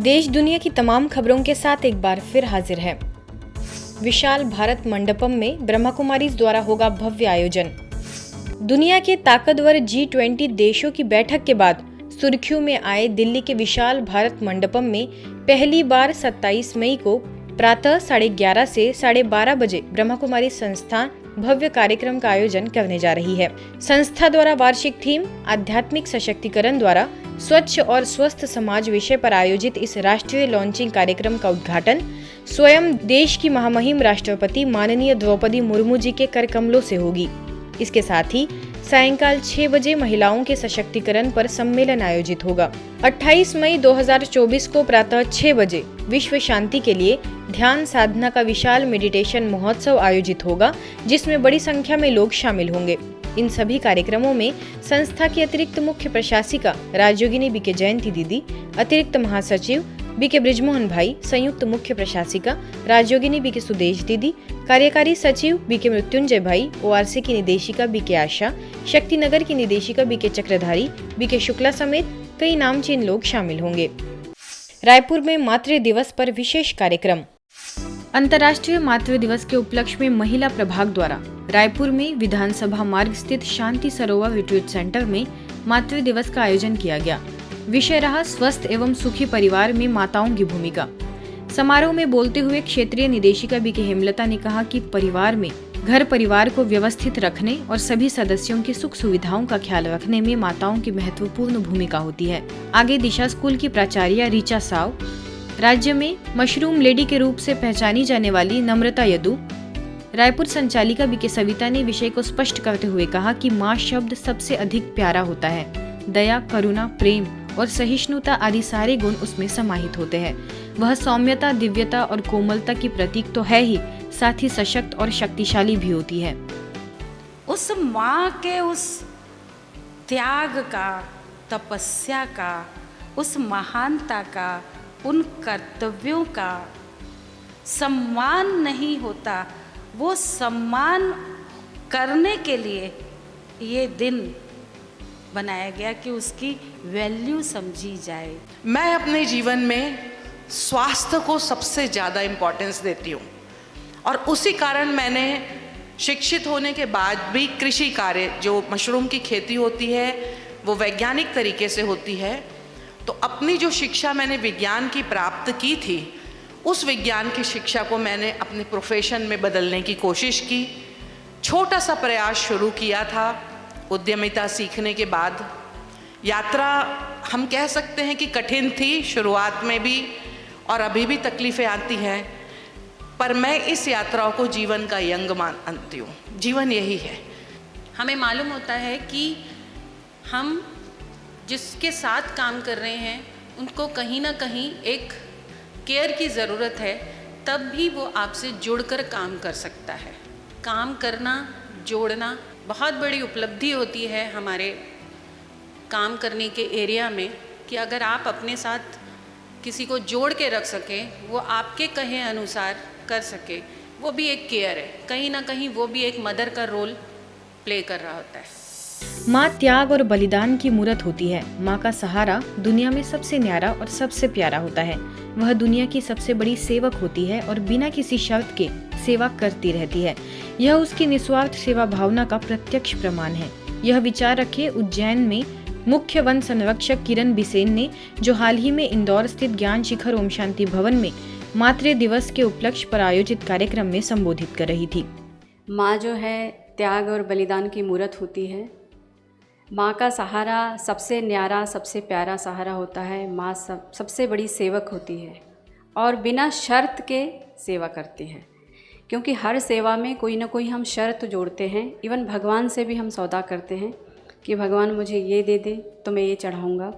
देश दुनिया की तमाम खबरों के साथ एक बार फिर हाजिर है। विशाल भारत मंडपम में ब्रह्मा कुमारीज द्वारा होगा भव्य आयोजन। दुनिया के ताकतवर G20 देशों की बैठक के बाद सुर्खियों में आए दिल्ली के विशाल भारत मंडपम में पहली बार 27 मई को प्रातः 11:30 से 12:30 बजे ब्रह्मा कुमारी संस्थान भव्य कार्यक्रम का आयोजन करने जा रही है। संस्था द्वारा वार्षिक थीम आध्यात्मिक सशक्तिकरण द्वारा स्वच्छ और स्वस्थ समाज विषय पर आयोजित इस राष्ट्रीय लॉन्चिंग कार्यक्रम का उद्घाटन स्वयं देश की महामहिम राष्ट्रपति माननीय द्रौपदी मुर्मू जी के कर कमलों से होगी। इसके साथ ही सायंकाल 6 बजे महिलाओं के सशक्तिकरण पर सम्मेलन आयोजित होगा। 28 मई 2024 को प्रातः 6 बजे विश्व शांति के लिए ध्यान साधना का विशाल मेडिटेशन महोत्सव आयोजित होगा, जिसमें बड़ी संख्या में लोग शामिल होंगे। इन सभी कार्यक्रमों में संस्था की अतिरिक्त मुख्य प्रशासिका राजयोगिनी बीके जयंती दीदी, अतिरिक्त महासचिव बीके ब्रिजमोहन भाई, संयुक्त मुख्य प्रशासिका राजयोगिनी बीके सुदेश दीदी, कार्यकारी सचिव बीके मृत्युंजय भाई, ORC की निदेशिका बीके आशा, शक्तिनगर की निदेशिका बीके चक्रधारी, बीके शुक्ला समेत कई नामचीन लोग शामिल होंगे। रायपुर में मातृ दिवस पर विशेष कार्यक्रम। अंतर्राष्ट्रीय मातृ दिवस के उपलक्ष्य में महिला प्रभाग द्वारा रायपुर में विधानसभा मार्ग स्थित शांति सरोवर रिट्रीट सेंटर में मातृ दिवस का आयोजन किया गया। विषय रहा स्वस्थ एवं सुखी परिवार में माताओं की भूमिका। समारोह में बोलते हुए क्षेत्रीय निदेशिका बीके हेमलता ने कहा कि परिवार में घर परिवार को व्यवस्थित रखने और सभी सदस्यों की सुख सुविधाओं का ख्याल रखने में माताओं की महत्वपूर्ण भूमिका होती है। आगे दिशा स्कूल की प्राचार्य ऋचा साव, राज्य में मशरूम लेडी के रूप से पहचानी जाने वाली नम्रता यदु, रायपुर संचालिका बीके सविता ने विषय को स्पष्ट करते हुए कहा कि माँ शब्द सबसे अधिक प्यारा होता है। दया, करुणा, प्रेम और सहिष्णुता आदि सारे गुण उसमें समाहित होते हैं। वह सौम्यता, दिव्यता और कोमलता की प्रतीक तो है ही, साथ ही सशक्त और शक्तिशाली भी होती है। उस माँ के उस त्याग का, तपस्या का, उस महानता का, उन कर्तव्यों का सम्मान नहीं होता। वो सम्मान करने के लिए ये दिन बनाया गया कि उसकी वैल्यू समझी जाए। मैं अपने जीवन में स्वास्थ्य को सबसे ज़्यादा इम्पोर्टेंस देती हूँ और उसी कारण मैंने शिक्षित होने के बाद भी कृषि कार्य, जो मशरूम की खेती होती है वो वैज्ञानिक तरीके से होती है, तो अपनी जो शिक्षा मैंने विज्ञान की प्राप्त की थी, उस विज्ञान की शिक्षा को मैंने अपने प्रोफेशन में बदलने की कोशिश की। छोटा सा प्रयास शुरू किया था उद्यमिता सीखने के बाद। यात्रा हम कह सकते हैं कि कठिन थी शुरुआत में भी, और अभी भी तकलीफ़ें आती हैं, पर मैं इस यात्रा को जीवन का यंग मानती हूँ। जीवन यही है। हमें मालूम होता है कि हम जिसके साथ काम कर रहे हैं उनको कहीं ना कहीं एक केयर की ज़रूरत है, तब भी वो आपसे जुड़कर काम कर सकता है। काम करना, जोड़ना बहुत बड़ी उपलब्धि होती है हमारे काम करने के एरिया में, कि अगर आप अपने साथ किसी को जोड़ के रख सकें, वो आपके कहे अनुसार कर सके, वो भी एक केयर है। कहीं ना कहीं वो भी एक मदर का रोल प्ले कर रहा होता है। माँ त्याग और बलिदान की मूरत होती है। माँ का सहारा दुनिया में सबसे न्यारा और सबसे प्यारा होता है। वह दुनिया की सबसे बड़ी सेवक होती है और बिना किसी शर्त के सेवा करती रहती है। यह उसकी निस्वार्थ सेवा भावना का प्रत्यक्ष प्रमाण है। यह विचार रखे उज्जैन में मुख्य वन संरक्षक किरण बिसेन ने, जो हाल ही में इंदौर स्थित ज्ञान शिखर ओम शांति भवन में मातृ दिवस के उपलक्ष्य पर आयोजित कार्यक्रम में संबोधित कर रही थी। माँ जो है त्याग और बलिदान की मूरत होती है। माँ का सहारा सबसे न्यारा, सबसे प्यारा सहारा होता है। माँ सबसे बड़ी सेवक होती है और बिना शर्त के सेवा करती है, क्योंकि हर सेवा में कोई ना कोई हम शर्त जोड़ते हैं। इवन भगवान से भी हम सौदा करते हैं कि भगवान मुझे ये दे दे तो मैं ये चढ़ाऊँगा।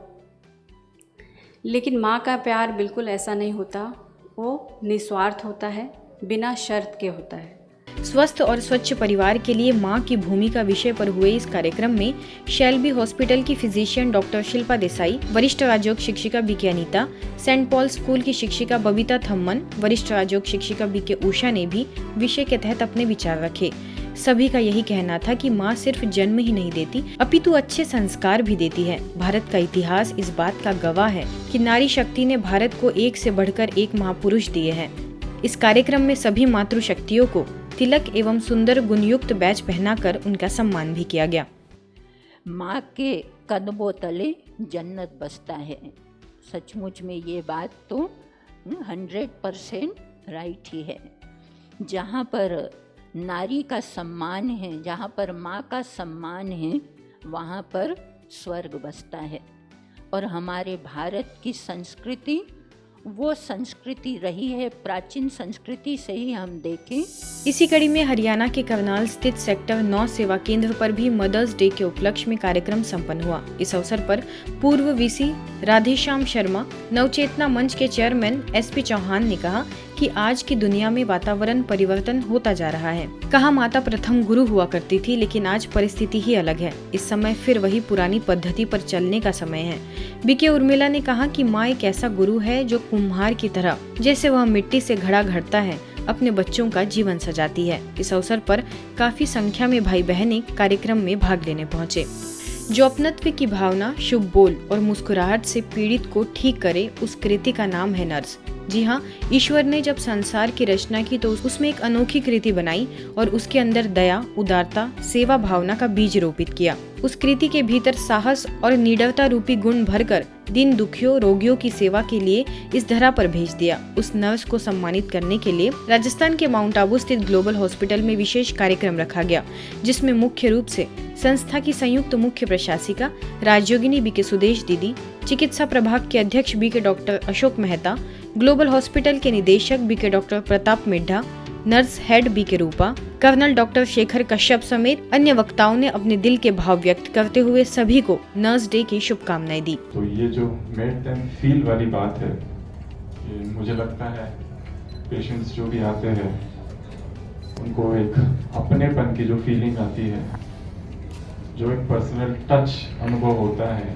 लेकिन माँ का प्यार बिल्कुल ऐसा नहीं होता। वो निस्वार्थ होता है, बिना शर्त के होता है। स्वस्थ और स्वच्छ परिवार के लिए मां की भूमिका विषय पर हुए इस कार्यक्रम में शेल्बी हॉस्पिटल की फिजिशियन डॉक्टर शिल्पा देसाई, वरिष्ठ राजयोग शिक्षिका BK Anita, Saint Paul school की शिक्षिका बबीता थम्मन, वरिष्ठ राजयोग शिक्षिका बीके उषा ने भी विषय के तहत अपने विचार रखे। सभी का यही कहना था कि माँ सिर्फ जन्म ही नहीं देती अपितु अच्छे संस्कार भी देती है। भारत का इतिहास इस बात का गवाह है कि नारी शक्ति ने भारत को एक से बढ़कर एक महापुरुष दिए हैं। इस कार्यक्रम में सभी मातृशक्तियों को तिलक एवं सुंदर गुणयुक्त बैच पहनाकर उनका सम्मान भी किया गया। माँ के कदमों तले जन्नत बसता है। सचमुच में ये बात तो 100% राइट ही है। जहाँ पर नारी का सम्मान है, जहाँ पर माँ का सम्मान है, वहाँ पर स्वर्ग बसता है। और हमारे भारत की संस्कृति वो संस्कृति रही है, प्राचीन संस्कृति से ही हम देखें। इसी कड़ी में हरियाणा के करनाल स्थित सेक्टर 9 सेवा केंद्र पर भी मदर्स डे के उपलक्ष्य में कार्यक्रम संपन्न हुआ। इस अवसर पर पूर्व वीसी राधेश्याम शर्मा, नवचेतना मंच के चेयरमैन SP चौहान ने कहा कि आज की दुनिया में वातावरण परिवर्तन होता जा रहा है। कहा माता प्रथम गुरु हुआ करती थी, लेकिन आज परिस्थिति ही अलग है। इस समय फिर वही पुरानी पद्धति पर चलने का समय है। BK उर्मिला ने कहा कि माँ एक ऐसा गुरु है जो कुम्हार की तरह, जैसे वह मिट्टी से घड़ा घड़ता है, अपने बच्चों का जीवन सजाती है। इस अवसर पर काफी संख्या में भाई बहनें कार्यक्रम में भाग लेने पहुँचे। जो अपनत्व की भावना, शुभ बोल और मुस्कुराहट से पीड़ित को ठीक करे, उस कृति का नाम है नर्स। जी हाँ, ईश्वर ने जब संसार की रचना की तो उसमें एक अनोखी कृति बनाई और उसके अंदर दया, उदारता, सेवा भावना का बीज रोपित किया। उस कृति के भीतर साहस और निडरता रूपी गुण भरकर दीन दुखियों, रोगियों की सेवा के लिए इस धरा पर भेज दिया। उस नर्स को सम्मानित करने के लिए राजस्थान के माउंट आबू स्थित ग्लोबल हॉस्पिटल में विशेष कार्यक्रम रखा गया, जिसमें मुख्य रूप से संस्था की संयुक्त मुख्य प्रशासिका राजयोगिनी BK सुदेश दीदी, चिकित्सा प्रभाग के अध्यक्ष BK doctor Ashok Mehta, global hospital के निदेशक BK doctor Pratap Middha, nurse head BK Rupa, colonel doctor Shekhar Kashyap समेत अन्य वक्ताओं ने अपने दिल के भाव व्यक्त करते हुए सभी को नर्स डे की शुभकामनाएं दी। तो ये जो मेड देम फील वाली बात है, ये मुझे लगता है पेशेंट्स जो भी आते हैं उनको एक अपनेपन की जो फीलिंग आती है, जो एक पर्सनल टच अनुभव होता है,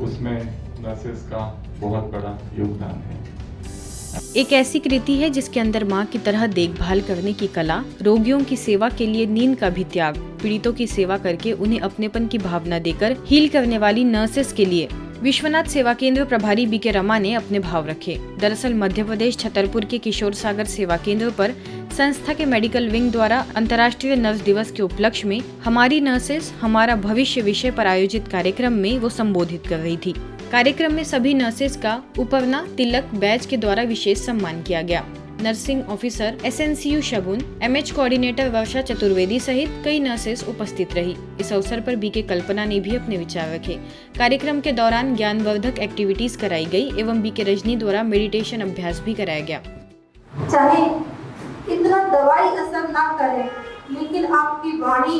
उसमें नर्सेस का बहुत बड़ा योगदान है। एक ऐसी कृति है जिसके अंदर माँ की तरह देखभाल करने की कला, रोगियों की सेवा के लिए नींद का भी त्याग, पीड़ितों की सेवा करके उन्हें अपनेपन की भावना देकर हील करने वाली नर्सेस के लिए विश्वनाथ सेवा केंद्र प्रभारी BK रमा ने अपने भाव रखे। दरअसल मध्य प्रदेश छतरपुर के किशोर सागर सेवा केंद्र पर संस्था के मेडिकल विंग द्वारा अंतर्राष्ट्रीय नर्स दिवस के उपलक्ष्य में हमारी नर्सेस हमारा भविष्य विषय पर आयोजित कार्यक्रम में वो संबोधित कर रही थी। कार्यक्रम में सभी नर्सेस का उपरना, तिलक, बैच के द्वारा विशेष सम्मान किया गया। नर्सिंग ऑफिसर SNCU शगुन, MH कोऑर्डिनेटर वर्षा चतुर्वेदी सहित कई नर्सेस उपस्थित रही। इस अवसर पर BK कल्पना ने भी अपने विचार रखे। कार्यक्रम के दौरान ज्ञानवर्धक एक्टिविटीज कराई गई एवं BK रजनी द्वारा मेडिटेशन अभ्यास भी कराया गया। चाहे इतना दवाई असर ना करे, लेकिन आपकी वाणी,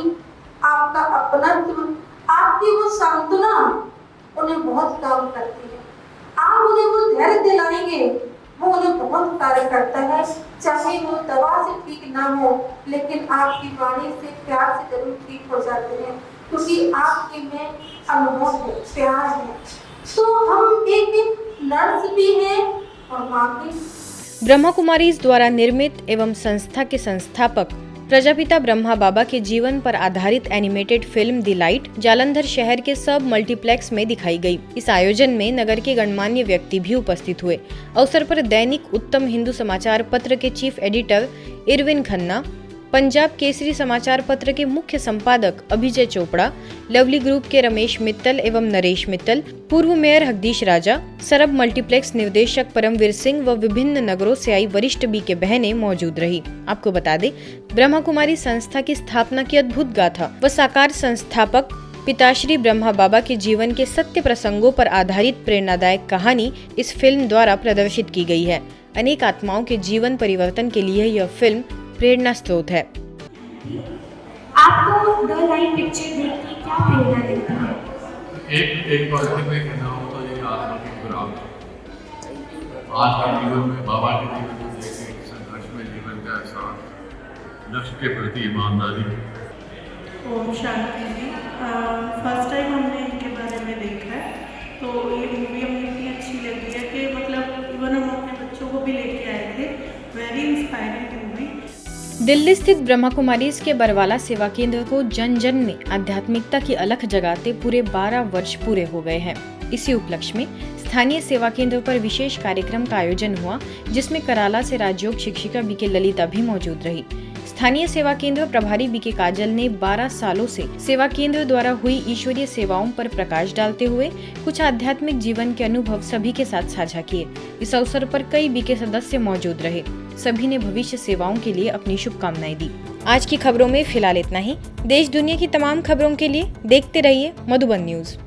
आपका अपनत्व, आपकी वो सांत्वना उन्हें बहुत काम करती है। आप उन्हें वो धैर्य दिलाएंगे, वो उन्हें बहुत कार्य करता है। चाहे वो दवा से ठीक ना हो, लेकिन आपकी वाणी से, प्यार से जरूर ठीक हो जाते हैं, क्योंकि आपके में अनुभव है, प्यार है। तो हम एक नर्स भी हैं और माँ भी। ब्रह्मा कुमारीज द्वारा निर्मित एवं संस्था के संस्थापक प्रजापिता ब्रह्मा बाबा के जीवन पर आधारित animated film the light Jalandhar शहर के सब मल्टीप्लेक्स में दिखाई गई। इस आयोजन में नगर के गणमान्य व्यक्ति भी उपस्थित हुए। अवसर पर दैनिक उत्तम हिंदू समाचार पत्र के chief editor Irwin Khanna, Punjab Kesari समाचार पत्र के मुख्य संपादक अभिजय चोपड़ा, लवली ग्रुप के रमेश मित्तल एवं नरेश मित्तल, पूर्व मेयर हगदीश राजा, सरब मल्टीप्लेक्स निर्देशक परमवीर सिंह व विभिन्न नगरों से आई वरिष्ठ BK बहनें मौजूद रही। आपको बता दें, ब्रह्मा कुमारी संस्था की स्थापना की अद्भुत गाथा व साकार संस्थापक पिताश्री ब्रह्मा बाबा के जीवन के सत्य प्रसंगों पर आधारित प्रेरणादायक कहानी इस फिल्म द्वारा प्रदर्शित की गई है। अनेक आत्माओं के जीवन परिवर्तन के लिए यह फिल्म प्रेरणा स्रोत है। आपको द लाइट पिक्चर देख के क्या प्रेरणा देती है? एक बार में कहना हो तो ये आत्मा की खुराक आज के जीवन में, बाबा के जीवन में देखें, संघर्ष में जीवन का एहसास, लक्ष्य के प्रति ईमानदारी। ओम शांति जी। फर्स्ट टाइम हमने इनके बारे में देखा है, तो ये मूवी हमें इतनी अच्छी लगी है कि मतलब इवन हम अपने बच्चों को भी लेके आए थे। Very inspiring movie. दिल्ली स्थित ब्रह्मा कुमारीज के बरवाला सेवा केंद्र को जन जन में आध्यात्मिकता की अलख जगाते पूरे 12 वर्ष पूरे हो गए हैं। इसी उपलक्ष्य में स्थानीय सेवा केंद्र पर विशेष कार्यक्रम का आयोजन हुआ, जिसमें कराला से राजयोग शिक्षिका बीके ललिता भी मौजूद रही। स्थानीय सेवा केंद्र प्रभारी बीके काजल ने 12 सालों से सेवा केंद्र द्वारा हुई ईश्वरीय सेवाओं पर प्रकाश डालते हुए कुछ आध्यात्मिक जीवन के अनुभव सभी के साथ साझा किए। इस अवसर पर कई बीके सदस्य मौजूद रहे। सभी ने भविष्य सेवाओं के लिए अपनी शुभकामनाएं दी। आज की खबरों में फिलहाल इतना ही। देश दुनिया की तमाम खबरों के लिए देखते रहिए मधुबन न्यूज।